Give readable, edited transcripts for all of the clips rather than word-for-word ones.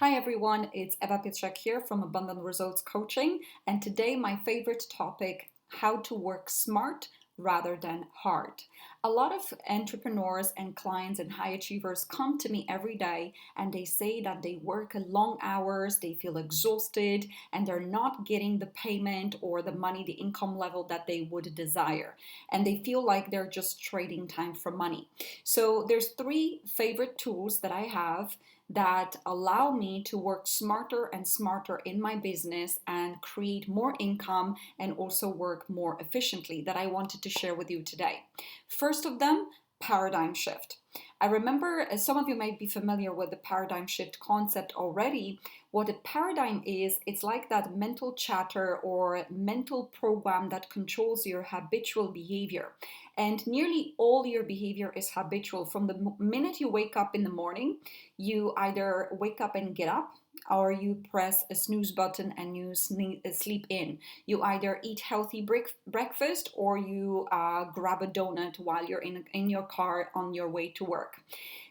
Hi everyone, it's Eva Pietrzak here from Abundant Results Coaching, and today my favorite topic, how to work smart rather than hard. A lot of entrepreneurs and clients and high achievers come to me every day and they say that they work long hours, they feel exhausted, and they're not getting the payment or the money, the income level that they would desire. And they feel like they're just trading time for money. So there's three favorite tools that I have that allow me to work smarter and smarter in my business and create more income and also work more efficiently that I wanted to share with you today. First of them, paradigm shift. I remember, as some of you might be familiar with the paradigm shift concept already, what a paradigm is, it's like that mental chatter or mental program that controls your habitual behavior. And nearly all your behavior is habitual. From the minute you wake up in the morning, you either wake up and get up, or you press a snooze button and you sleep in. You either eat healthy breakfast or you grab a donut while you're in your car on your way to work.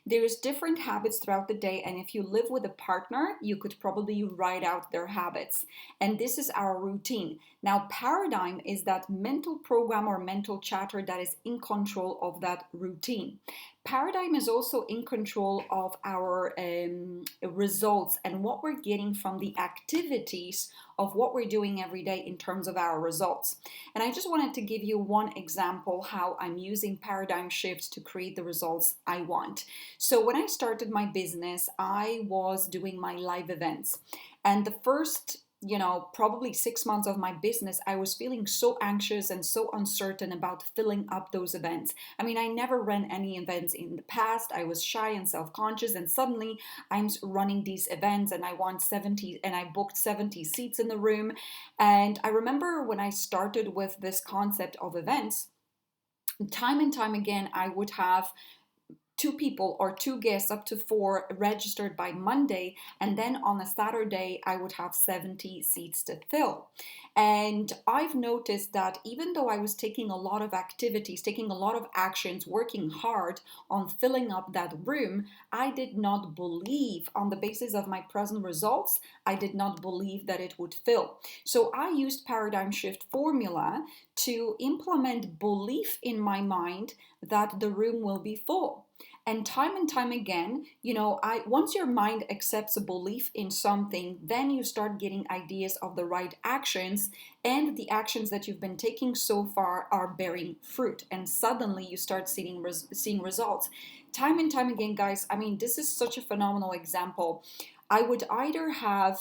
There's different habits throughout the day, and if you live with a partner, you could probably write out their habits. And this is our routine. Now, paradigm is that mental program or mental chatter that is in control of that routine. Paradigm is also in control of our results and what we're getting from the activities of what we're doing every day in terms of our results. And I just wanted to give you one example how I'm using paradigm shifts to create the results I want. So when I started my business, I was doing my live events. And the first probably 6 months of my business, I was feeling so anxious and so uncertain about filling up those events. I mean, I never ran any events in the past. I was shy and self-conscious, and suddenly I'm running these events and I booked 70 seats in the room. And I remember when I started with this concept of events, time and time again, I would have two people or two guests up to four registered by Monday, and then on a Saturday I would have 70 seats to fill. And I've noticed that even though I was taking a lot of activities, taking a lot of actions, working hard on filling up that room, I did not believe, on the basis of my present results, I did not believe that it would fill. So I used paradigm shift formula to implement belief in my mind that the room will be full. And time again, once your mind accepts a belief in something, then you start getting ideas of the right actions, and the actions that you've been taking so far are bearing fruit, and suddenly you start seeing results. Time and time again, guys, I mean, this is such a phenomenal example. I would either have,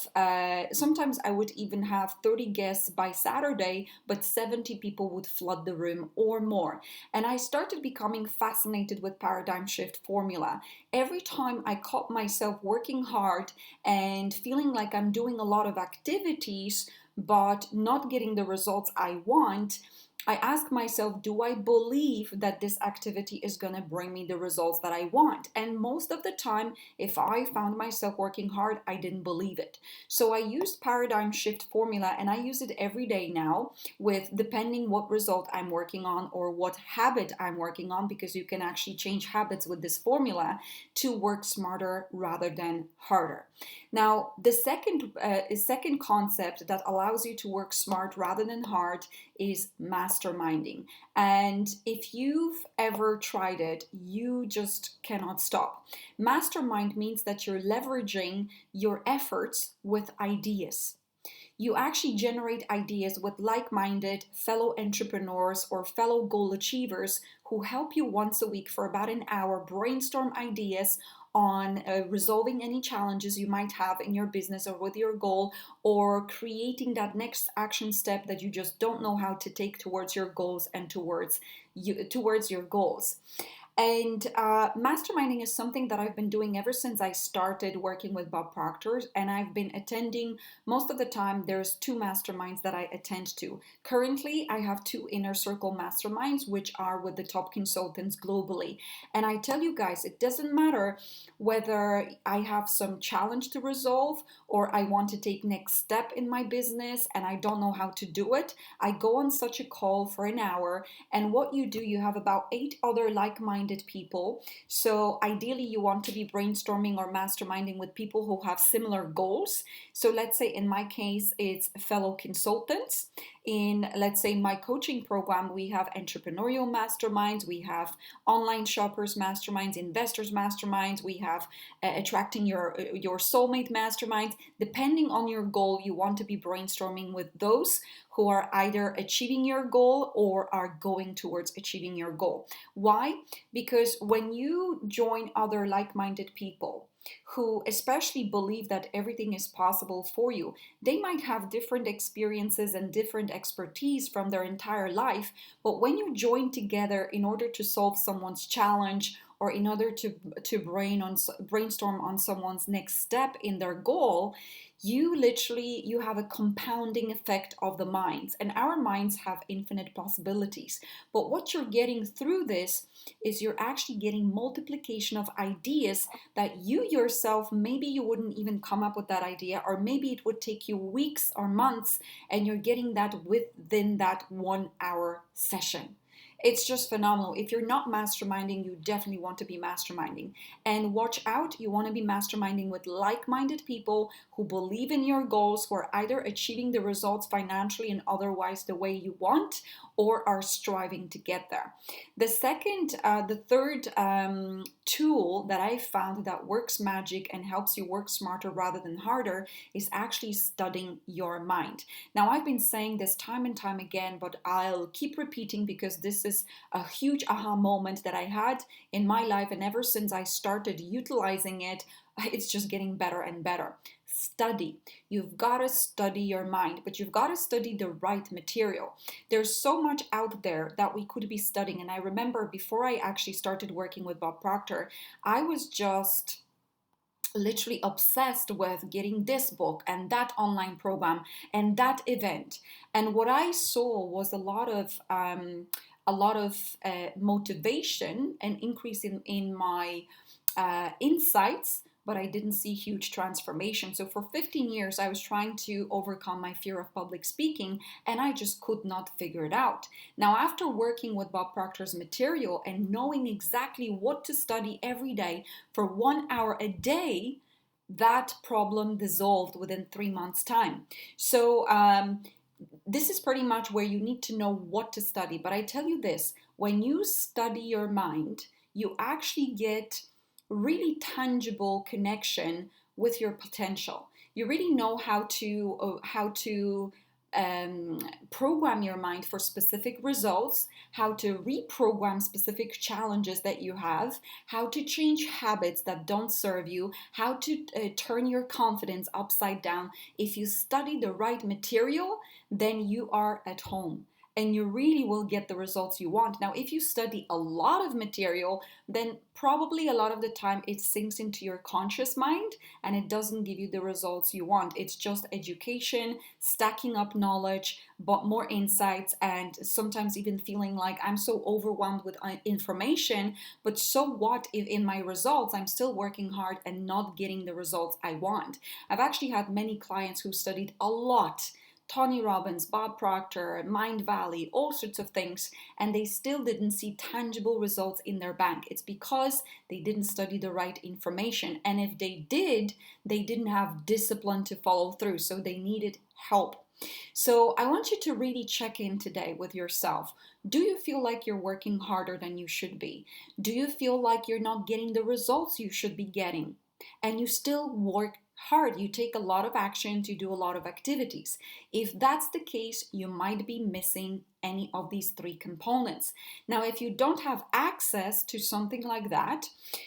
sometimes I would even have 30 guests by Saturday, but 70 people would flood the room or more. And I started becoming fascinated with paradigm shift formula. Every time I caught myself working hard and feeling like I'm doing a lot of activities, but not getting the results I want, I ask myself, do I believe that this activity is going to bring me the results that I want? And most of the time, if I found myself working hard, I didn't believe it. So I used paradigm shift formula, and I use it every day now, with depending what result I'm working on or what habit I'm working on, because you can actually change habits with this formula to work smarter rather than harder. Now, the second concept that allows you to work smart rather than hard is masterminding. And if you've ever tried it, you just cannot stop. Mastermind means that you're leveraging your efforts with ideas. You actually generate ideas with like-minded fellow entrepreneurs or fellow goal achievers who help you once a week for about an hour brainstorm ideas on resolving any challenges you might have in your business or with your goal, or creating that next action step that you just don't know how to take towards your goals and towards your goals. And masterminding is something that I've been doing ever since I started working with Bob Proctor, and I've been attending most of the time. There's two masterminds that I attend to. Currently, I have two inner circle masterminds, which are with the top consultants globally. And I tell you guys, it doesn't matter whether I have some challenge to resolve or I want to take next step in my business and I don't know how to do it. I go on such a call for an hour, and what you do, you have about 8 other like-minded like-minded people. So ideally you want to be brainstorming or masterminding with people who have similar goals. So let's say in my case, it's fellow consultants. In, let's say, my coaching program, we have entrepreneurial masterminds, we have online shoppers masterminds, investors masterminds, we have attracting your soulmate masterminds. Depending on your goal, you want to be brainstorming with those who are either achieving your goal or are going towards achieving your goal. Why? Because when you join other like-minded people who especially believe that everything is possible for you, they might have different experiences and different expertise from their entire life, but when you join together in order to solve someone's challenge or in order to brainstorm on someone's next step in their goal, you have a compounding effect of the minds, and our minds have infinite possibilities. But what you're getting through this is you're actually getting multiplication of ideas that you yourself, maybe you wouldn't even come up with that idea, or maybe it would take you weeks or months, and you're getting that within that 1 hour session. It's just phenomenal. If you're not masterminding, you definitely want to be masterminding. And watch out, you want to be masterminding with like-minded people who believe in your goals, who are either achieving the results financially and otherwise the way you want, or are striving to get there. The third tool that I found that works magic and helps you work smarter rather than harder is actually studying your mind. Now, I've been saying this time and time again, but I'll keep repeating because this is a huge aha moment that I had in my life, and ever since I started utilizing it, it's just getting better and better. Study. You've got to study your mind, but you've got to study the right material. There's so much out there that we could be studying, and I remember before I actually started working with Bob Proctor, I was just literally obsessed with getting this book and that online program and that event. And what I saw was a lot of motivation and increase in my insights, but I didn't see huge transformation. So for 15 years, I was trying to overcome my fear of public speaking, and I just could not figure it out. Now, after working with Bob Proctor's material and knowing exactly what to study every day for 1 hour a day, that problem dissolved within 3 months' time. So this is pretty much where you need to know what to study. But I tell you this, when you study your mind, you actually get really tangible connection with your potential. You really know how to program your mind for specific results, how to reprogram specific challenges that you have, how to change habits that don't serve you, how to turn your confidence upside down. If you study the right material, then you are at home and you really will get the results you want. Now, if you study a lot of material, then probably a lot of the time it sinks into your conscious mind and it doesn't give you the results you want. It's just education, stacking up knowledge, but more insights, and sometimes even feeling like I'm so overwhelmed with information, but so what if in my results I'm still working hard and not getting the results I want? I've actually had many clients who studied a lot, Tony Robbins, Bob Proctor, Mind Valley, all sorts of things, and they still didn't see tangible results in their bank. It's because they didn't study the right information. And if they did, they didn't have discipline to follow through, so they needed help. So I want you to really check in today with yourself. Do you feel like you're working harder than you should be? Do you feel like you're not getting the results you should be getting? And you still work hard, you take a lot of actions, you do a lot of activities. If that's the case, you might be missing any of these three components. Now, if you don't have access to something like that,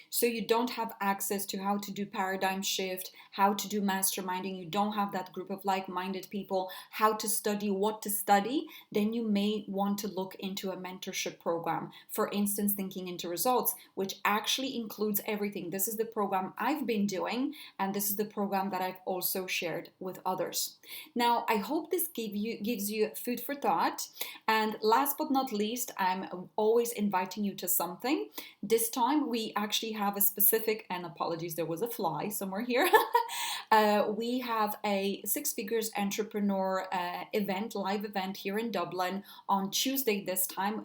so you don't have access to how to do paradigm shift, how to do masterminding, you don't have that group of like-minded people, how to study, what to study, then you may want to look into a mentorship program. For instance, Thinking into Results, which actually includes everything. This is the program I've been doing, and this is the program that I've also shared with others. Now, I hope this gives you food for thought. And last but not least, I'm always inviting you to something. This time we actually have a specific, and apologies, there was a fly somewhere here. We have a Six Figures Entrepreneur event, live event here in Dublin on Tuesday this time,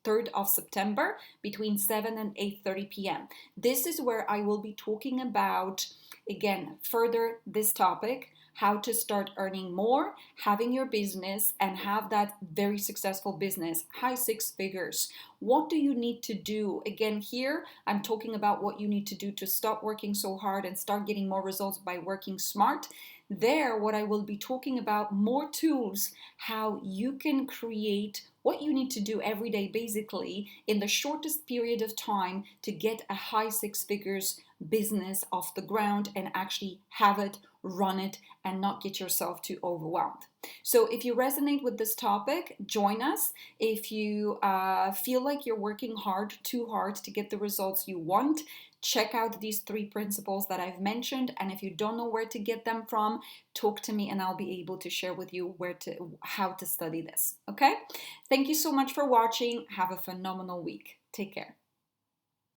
3rd of September, between 7 and 8:30 p.m. This is where I will be talking about, again, further this topic, how to start earning more, having your business, and have that very successful business, high six figures. What do you need to do? Again, here I'm talking about what you need to do to stop working so hard and start getting more results by working smart. There, what I will be talking about, more tools, how you can create what you need to do every day, basically, in the shortest period of time to get a high six figures business off the ground and actually have it, run it, and not get yourself too overwhelmed. So if you resonate with this topic, join us. If you feel like you're working hard, too hard to get the results you want, check out these 3 principles that I've mentioned. And if you don't know where to get them from, talk to me and I'll be able to share with you how to study this. Okay? Thank you so much for watching. Have a phenomenal week. Take care.